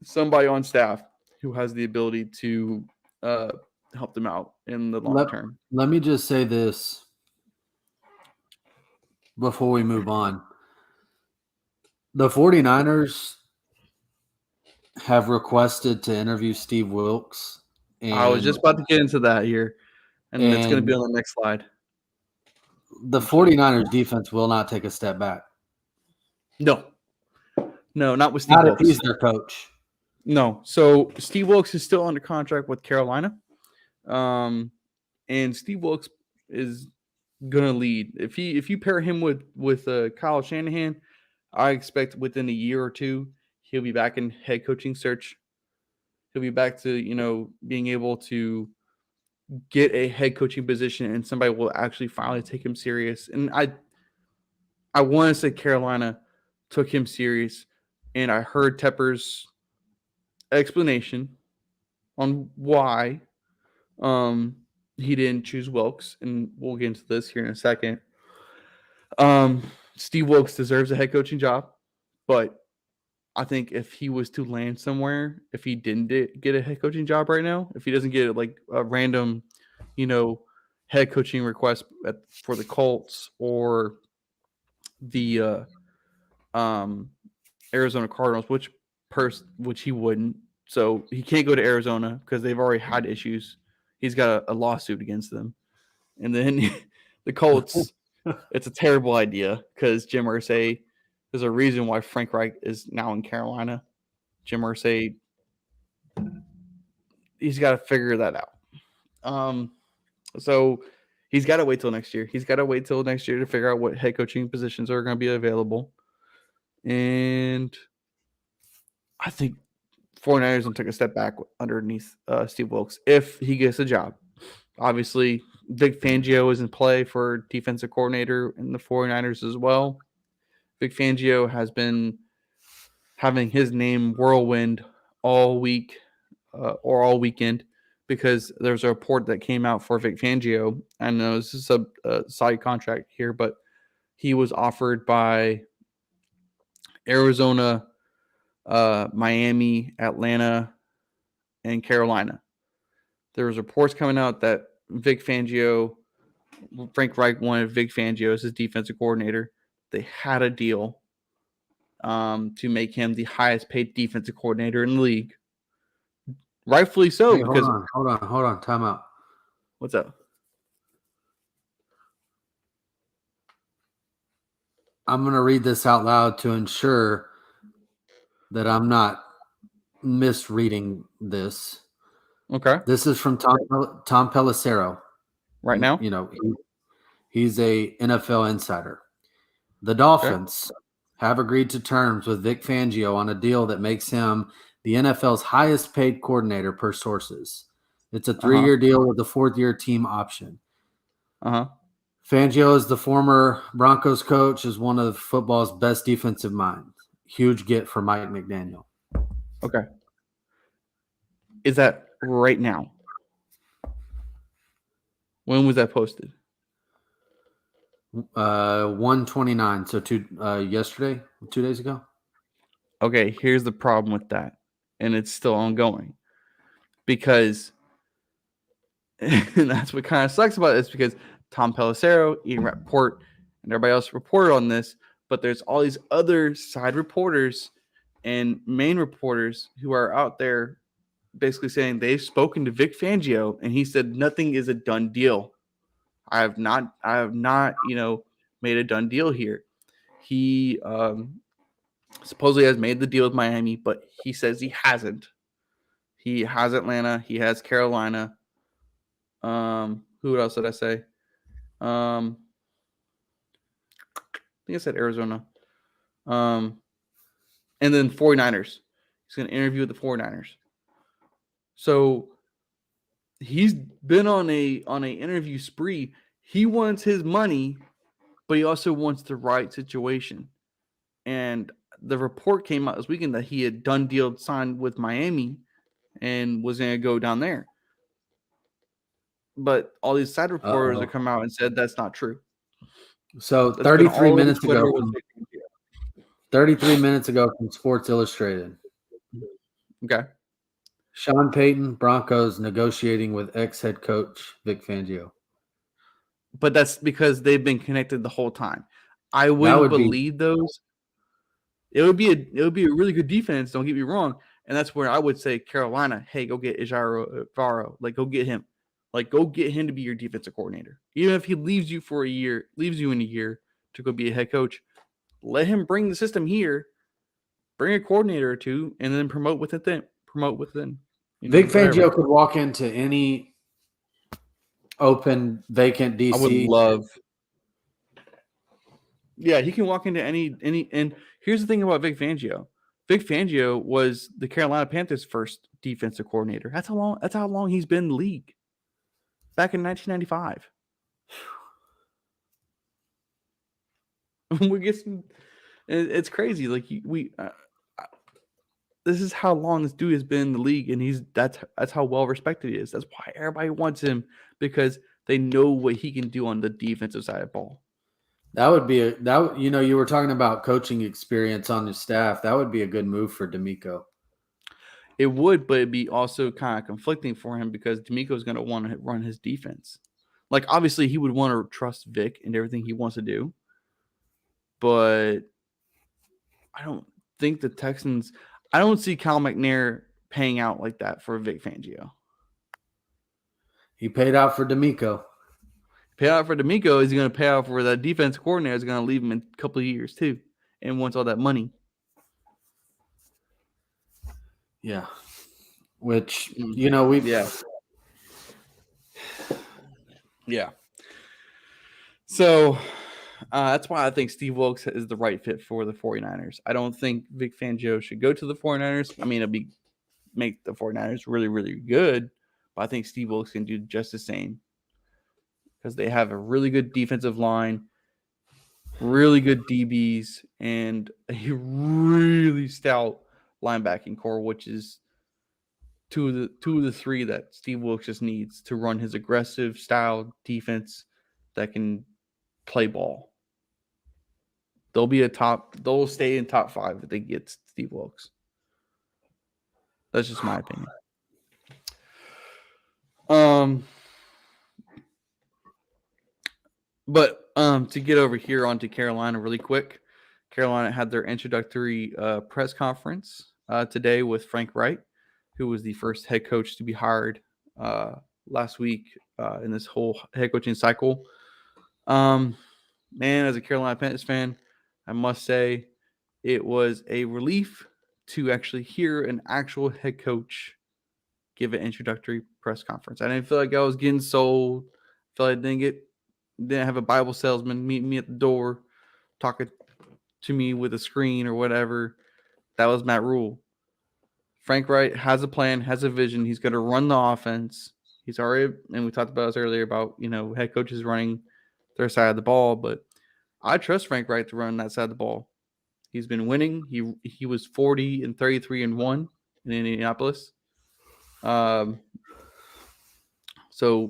somebody on staff who has the ability to help them out in the long term. Let me just say this before we move on. The 49ers have requested to interview Steve Wilks. And I was just about to get into that here, and it's going to be on the next slide. The 49ers defense will not take a step back. No, not with Steve Not Wilks. if he's their coach. No. So Steve Wilks is still under contract with Carolina. And Steve Wilks is gonna lead. If you pair him with Kyle Shanahan, I expect within a year or two he'll be back in head coaching search. He'll be back to being able to get a head coaching position, and somebody will actually finally take him serious. And I want to say Carolina took him serious, and I heard Tepper's explanation on why he didn't choose Wilks, and we'll get into this here in a second. Steve Wilks deserves a head coaching job, but I think if he was to land somewhere, if he didn't get a head coaching job right now, if he doesn't get like a random, head coaching request for the Colts or the Arizona Cardinals, which he wouldn't. So he can't go to Arizona because they've already had issues. He's got a lawsuit against them. And then the Colts, it's a terrible idea because Jim Irsay, there's a reason why Frank Reich is now in Carolina. Jim Irsay, he's got to figure that out. So he's got to wait till next year. He's got to wait till next year to figure out what head coaching positions are going to be available. And I think 49ers will take a step back underneath Steve Wilks if he gets a job. Obviously, Vic Fangio is in play for defensive coordinator in the 49ers as well. Vic Fangio has been having his name whirlwind all week or all weekend because there's a report that came out for Vic Fangio. I know this is a side contract here, but he was offered by Arizona, Miami, Atlanta, and Carolina. There was reports coming out that Frank Reich wanted Vic Fangio as his defensive coordinator. They had a deal to make him the highest paid defensive coordinator in the league. Rightfully so. Hey, because hold on. Time out. What's up? I'm going to read this out loud to ensure that I'm not misreading this. Okay. This is from Tom Pelissero. Right now? He's a NFL insider. The Dolphins have agreed to terms with Vic Fangio on a deal that makes him the NFL's highest paid coordinator per sources. It's a 3-year deal with a 4th-year team option. Fangio is the former Broncos coach, is one of football's best defensive minds. Huge get for Mike McDaniel. Okay. Is that right now? When was that posted? 129. So yesterday, 2 days ago. Okay, here's the problem with that, and it's still ongoing because, and that's what kind of sucks about it, is because Tom Pelissero, Ian Rappaport, and everybody else reported on this, but there's all these other side reporters and main reporters who are out there basically saying they've spoken to Vic Fangio, and he said nothing is a done deal. I have not, made a done deal here. He supposedly has made the deal with Miami, but he says he hasn't. He has Atlanta. He has Carolina. Who else did I say? I think I said Arizona. And then 49ers. He's going to interview with the 49ers. So he's been on a interview spree. He wants his money, but he also wants the right situation. And the report came out this weekend that he had done deal signed with Miami and was going to go down there. But all these side reporters have come out and said that's not true. So 33 minutes ago from Sports Illustrated. Okay. Sean Payton, Broncos negotiating with ex-head coach Vic Fangio. But that's because they've been connected the whole time. I wouldn't believe those. It would be a really good defense, don't get me wrong. And that's where I would say Carolina, hey, go get Ijaro. Like, go get him. Like, go get him to be your defensive coordinator. Even if he leaves you in a year to go be a head coach, let him bring the system here, bring a coordinator or two, and then promote within. Vic Fangio could walk into any open, vacant DC. I would love. Yeah, he can walk into any. And here's the thing about Vic Fangio. Vic Fangio was the Carolina Panthers' first defensive coordinator. That's how long he's been in the league. Back in 1995. We get some. It's crazy. Like this is how long this dude has been in the league, and that's how well respected he is. That's why everybody wants him, because they know what he can do on the defensive side of the ball. That would be you were talking about coaching experience on the staff. That would be a good move for DeMeco. It would, but it'd be also kind of conflicting for him because DeMeco is going to want to run his defense. Like, obviously, he would want to trust Vic and everything he wants to do, but I don't think the Texans. I don't see Cal McNair paying out like that for Vic Fangio. He paid out for DeMeco. Pay out for DeMeco, is he going to pay out for that defense coordinator? Is going to leave him in a couple of years too, and wants all that money. Yeah, which yeah. So that's why I think Steve Wilkes is the right fit for the 49ers. I don't think Vic Fangio should go to the 49ers. I mean, make the 49ers really, really good, but I think Steve Wilkes can do just the same because they have a really good defensive line, really good DBs, and a really stout linebacking core, which is two of the three that Steve Wilkes just needs to run his aggressive style defense that can play ball. They'll stay in top 5 if they get Steve Wilkes. That's just my opinion. But to get over here onto Carolina really quick, Carolina had their introductory press conference today with Frank Reich, who was the first head coach to be hired last week in this whole head coaching cycle. Man, as a Carolina Panthers fan, I must say it was a relief to actually hear an actual head coach give an introductory press conference. I didn't feel like I was getting sold. I felt like I didn't have a Bible salesman meet me at the door, talking to me with a screen or whatever. That was Matt Rule. Frank Reich has a plan, has a vision. He's going to run the offense. He's already, and we talked about this earlier about, head coaches running their side of the ball, but I trust Frank Reich to run that side of the ball. He's been winning. He was 40-33-1 in Indianapolis. So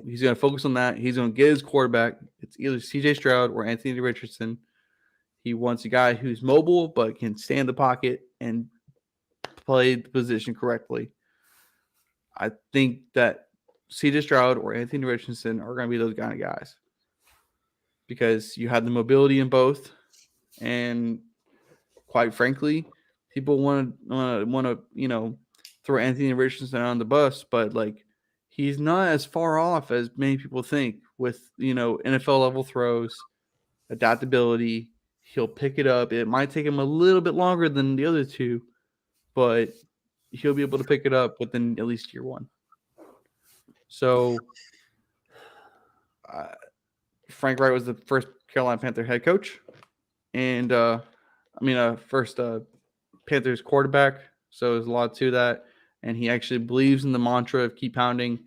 he's going to focus on that. He's going to get his quarterback. It's either CJ Stroud or Anthony Richardson. He wants a guy who's mobile but can stay in the pocket and play the position correctly. I think that CJ Stroud or Anthony Richardson are going to be those kind of guys because you have the mobility in both, and quite frankly, people want to throw Anthony Richardson on the bus, but like he's not as far off as many people think with NFL level throws, adaptability. He'll pick it up. It might take him a little bit longer than the other two, but he'll be able to pick it up within at least year one. So Frank Reich was the first Carolina Panther head coach, and first Panthers quarterback. So there's a lot to that, and he actually believes in the mantra of keep pounding.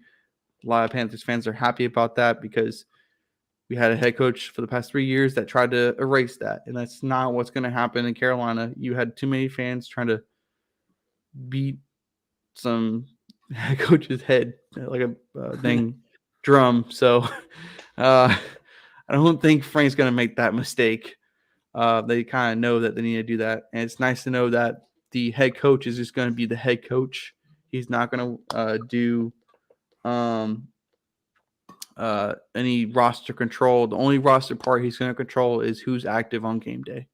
A lot of Panthers fans are happy about that because we had a head coach for the past 3 years that tried to erase that, and that's not what's going to happen in Carolina. You had too many fans trying to beat some head coach's head like a dang drum. So I don't think Frank's going to make that mistake. They kind of know that they need to do that, and it's nice to know that the head coach is just going to be the head coach. He's not going to do any roster control. The only roster part he's going to control is who's active on game day.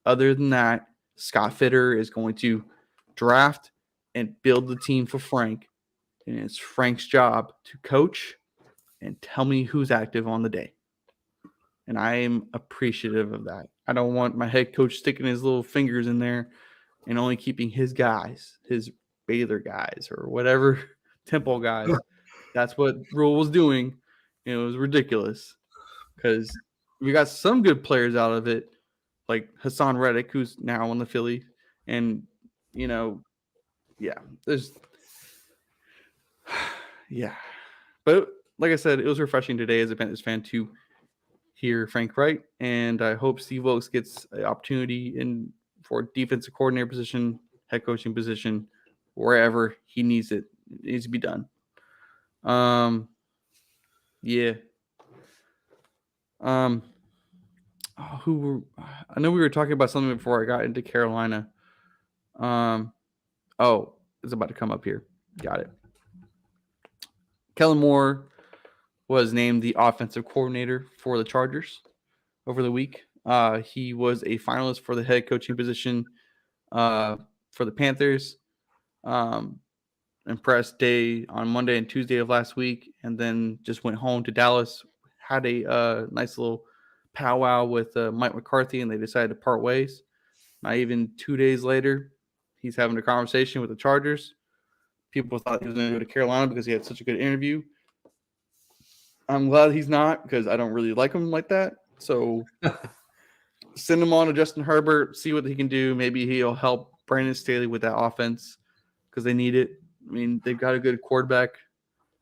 Other than that, Scott Fitter is going to draft and build the team for Frank. And it's Frank's job to coach and tell me who's active on the day. And I am appreciative of that. I don't want my head coach sticking his little fingers in there and only keeping his guys, his Baylor guys or whatever Temple guys. That's what Rule was doing. And it was ridiculous because we got some good players out of it, like Hassan Reddick, who's now on the Philly. And, But like I said, it was refreshing today as a Panthers fan to hear Frank Reich, and I hope Steve Wilkes gets an opportunity for defensive coordinator position, head coaching position, wherever he needs it. It needs to be done. I know we were talking about something before I got into Carolina. It's about to come up here. Got it. Kellen Moore was named the offensive coordinator for the Chargers over the week. He was a finalist for the head coaching position for the Panthers. Impressed day on Monday and Tuesday of last week, and then just went home to Dallas. Had a nice little powwow with Mike McCarthy, and they decided to part ways. Not even 2 days later, he's having a conversation with the Chargers. People thought he was going to go to Carolina because he had such a good interview. I'm glad he's not because I don't really like him like that. So send him on to Justin Herbert, see what he can do. Maybe he'll help Brandon Staley with that offense because they need it. I mean, they've got a good quarterback,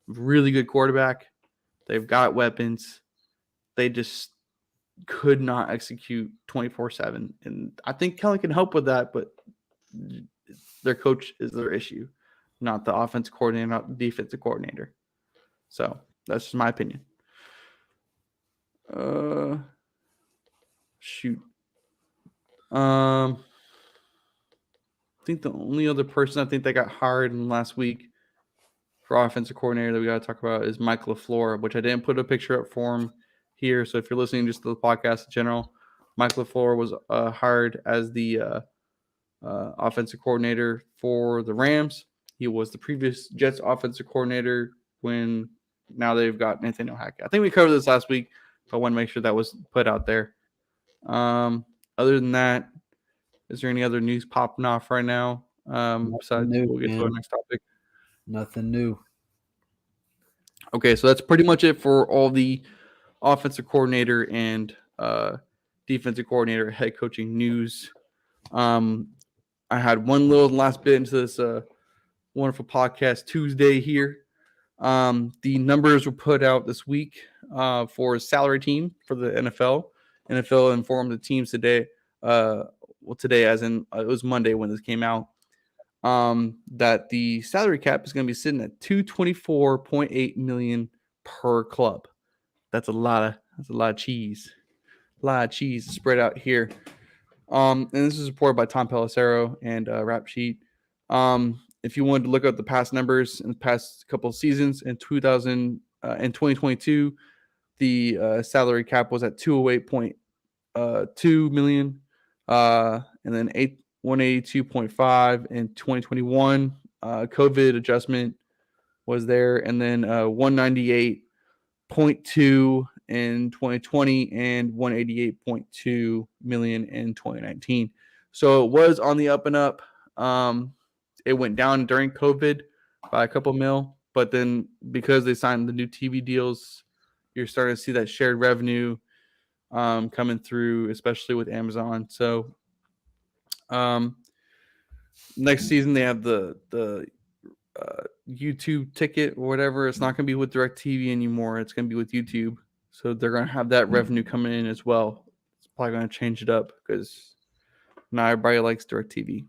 really good quarterback. They've got weapons. They just could not execute 24/7. And I think Kellen can help with that, but their coach is their issue, not the offensive coordinator, not the defensive coordinator. So that's just my opinion. I think the only other person I think that got hired in last week for offensive coordinator that we got to talk about is Mike LaFleur, which I didn't put a picture up for him here. So if you're listening just to the podcast in general, Mike LaFleur was hired as the offensive coordinator for the Rams. He was the previous Jets offensive coordinator when now they've got Nathaniel Hackett. I think we covered this last week, but I want to make sure that was put out there. Other than that, is there any other news popping off right now? Besides, we'll get to our next topic. Nothing new. Okay, so that's pretty much it for all the offensive coordinator and defensive coordinator head coaching news. I had one little last bit into this wonderful podcast Tuesday here. The numbers were put out this week for a salary team for the NFL. NFL informed the teams today. Today, as in it was Monday when this came out, that the salary cap is going to be sitting at $224.8 million per club. That's a lot of cheese. A lot of cheese spread out here. And this is reported by Tom Pelissero and Rap Sheet. If you wanted to look up the past numbers in the past couple of seasons, in 2022, the salary cap was at $208.2 million, and then 182.5 in 2021. COVID adjustment was there, and then 198.2 in 2020 and 188.2 million in 2019. So it was on the up and up. It went down during COVID by a couple mil, but then because they signed the new TV deals, you're starting to see that shared revenue coming through, especially with Amazon. So next season they have the YouTube ticket or whatever. It's not going to be with DirecTV anymore. It's going to be with YouTube. So they're going to have that revenue coming in as well. It's probably going to change it up because not everybody likes DirecTV.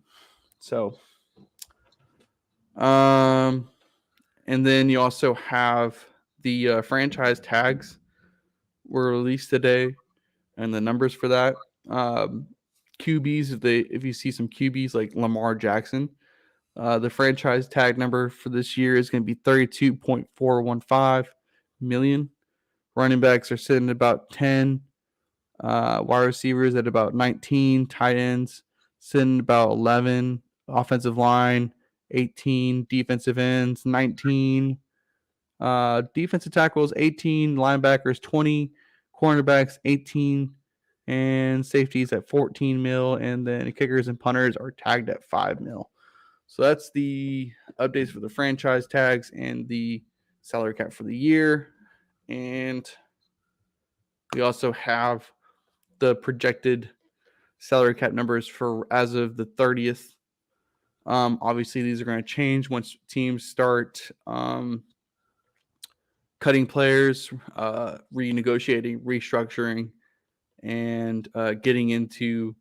So, and then you also have the franchise tags were released today, and the numbers for that. QBs, if you see some QBs like Lamar Jackson, the franchise tag number for this year is going to be $32.415 million. Running backs are sitting at about 10. Wide receivers at about 19. Tight ends sitting about 11. Offensive line 18 defensive ends, 19 defensive tackles, 18 linebackers, 20 cornerbacks, 18 and safeties at 14 mil, and then kickers and punters are tagged at 5 mil. So that's the updates for the franchise tags and the salary cap for the year. And we also have the projected salary cap numbers for as of the 30th. Obviously, these are going to change once teams start cutting players, renegotiating, restructuring, and getting into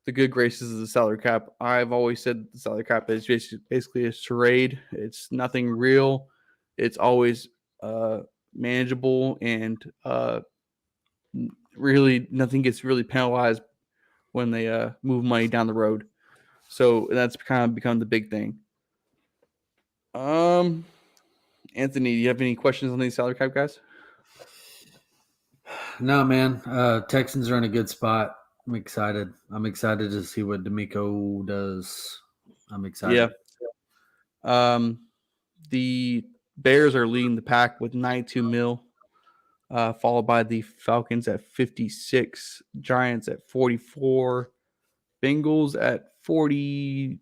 the good graces of the salary cap. I've always said the salary cap is basically a charade. It's nothing real. It's always manageable, and really nothing gets really penalized when they move money down the road. So that's kind of become the big thing. Anthony, do you have any questions on these salary cap guys? No, man. Texans are in a good spot. I'm excited. I'm excited to see what DeMeco does. I'm excited. Yeah. The Bears are leading the pack with 92 mil, followed by the Falcons at 56, Giants at 44, Bengals at 49.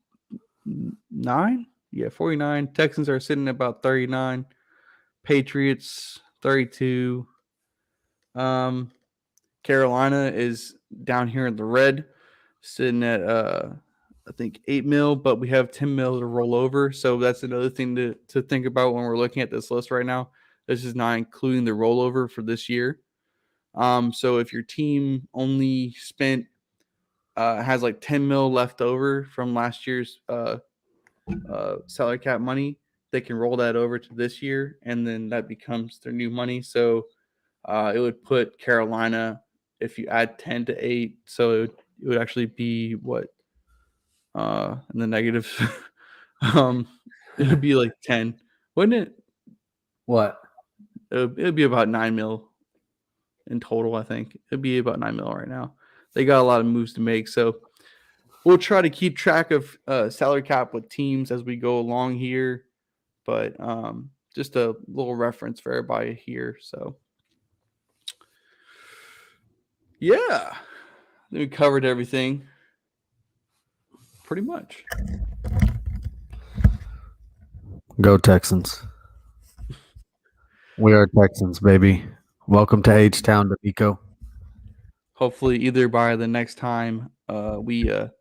Yeah, 49. Texans are sitting at about 39. Patriots 32. Carolina is down here in the red, sitting at I think 8 mil, but we have 10 mil to roll over. So that's another thing to think about when we're looking at this list right now. This is not including the rollover for this year. So if your team only spent has like 10 mil left over from last year's salary cap money, they can roll that over to this year, and then that becomes their new money. So it would put Carolina, if you add 10 to 8, so it would actually be what in the negative. It would be like 10, wouldn't it? What? It would be about 9 mil in total, I think. It'd be about 9 mil right now. They got a lot of moves to make, so we'll try to keep track of salary cap with teams as we go along here, but just a little reference for everybody here. So, yeah, we covered everything pretty much. Go Texans. We are Texans, baby. Welcome to H-Town, DeMeco. Hopefully, either by the next time we get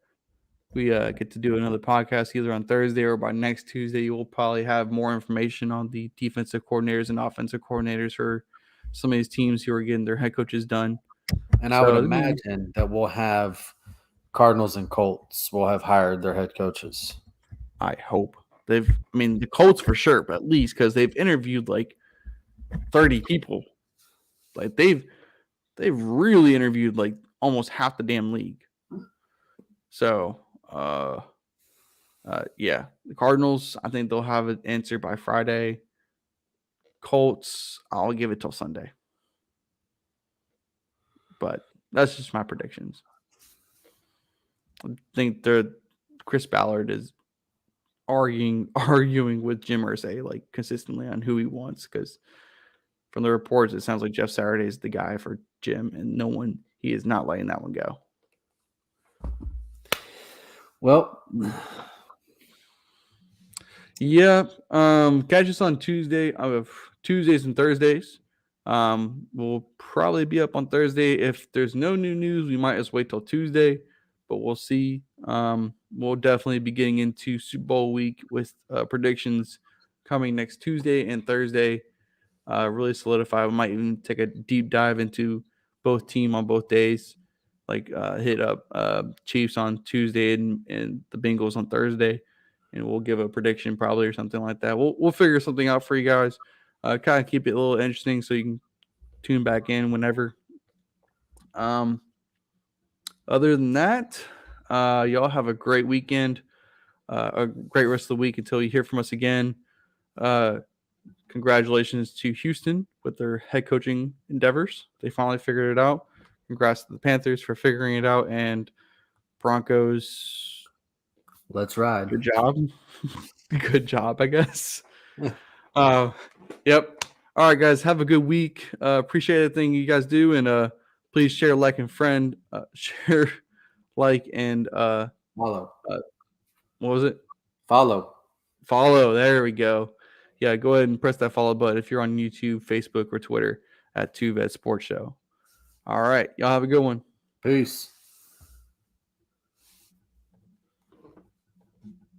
to do another podcast, either on Thursday or by next Tuesday, you will probably have more information on the defensive coordinators and offensive coordinators for some of these teams who are getting their head coaches done. And I would imagine that we'll have Cardinals and Colts will have hired their head coaches. I hope. The Colts for sure, but at least because they've interviewed like 30 people. Like they've really interviewed like almost half the damn league. So, yeah, the Cardinals, I think they'll have an answer by Friday. Colts, I'll give it till Sunday. But that's just my predictions. I think Chris Ballard is arguing with Jim Irsay like consistently on who he wants, because from the reports it sounds like Jeff Saturday is the guy for Jim, and he is not letting that one go. Well, yeah. Catch us on Tuesdays and Thursdays. We'll probably be up on Thursday. If there's no new news, we might just wait till Tuesday, but we'll see. We'll definitely be getting into Super Bowl week with predictions coming next Tuesday and Thursday. Really solidify. We might even take a deep dive into both team on both days. Like hit up Chiefs on Tuesday and the Bengals on Thursday, and we'll give a prediction probably or something like that. We'll figure something out for you guys. Kind of keep it a little interesting so you can tune back in whenever. Other than that, y'all have a great weekend, a great rest of the week until you hear from us again. Congratulations to Houston with their head coaching endeavors. They finally figured it out. Congrats to the Panthers for figuring it out, and Broncos. Let's ride. Good job. Good job, I guess. Yep. All right, guys. Have a good week. Appreciate everything you guys do, and please share, like, and friend. Share, like, and Follow. what was it? Follow. Follow. There we go. Yeah, go ahead and press that follow button if you're on YouTube, Facebook, or Twitter at 2Vet Sports Show. All right. Y'all have a good one. Peace.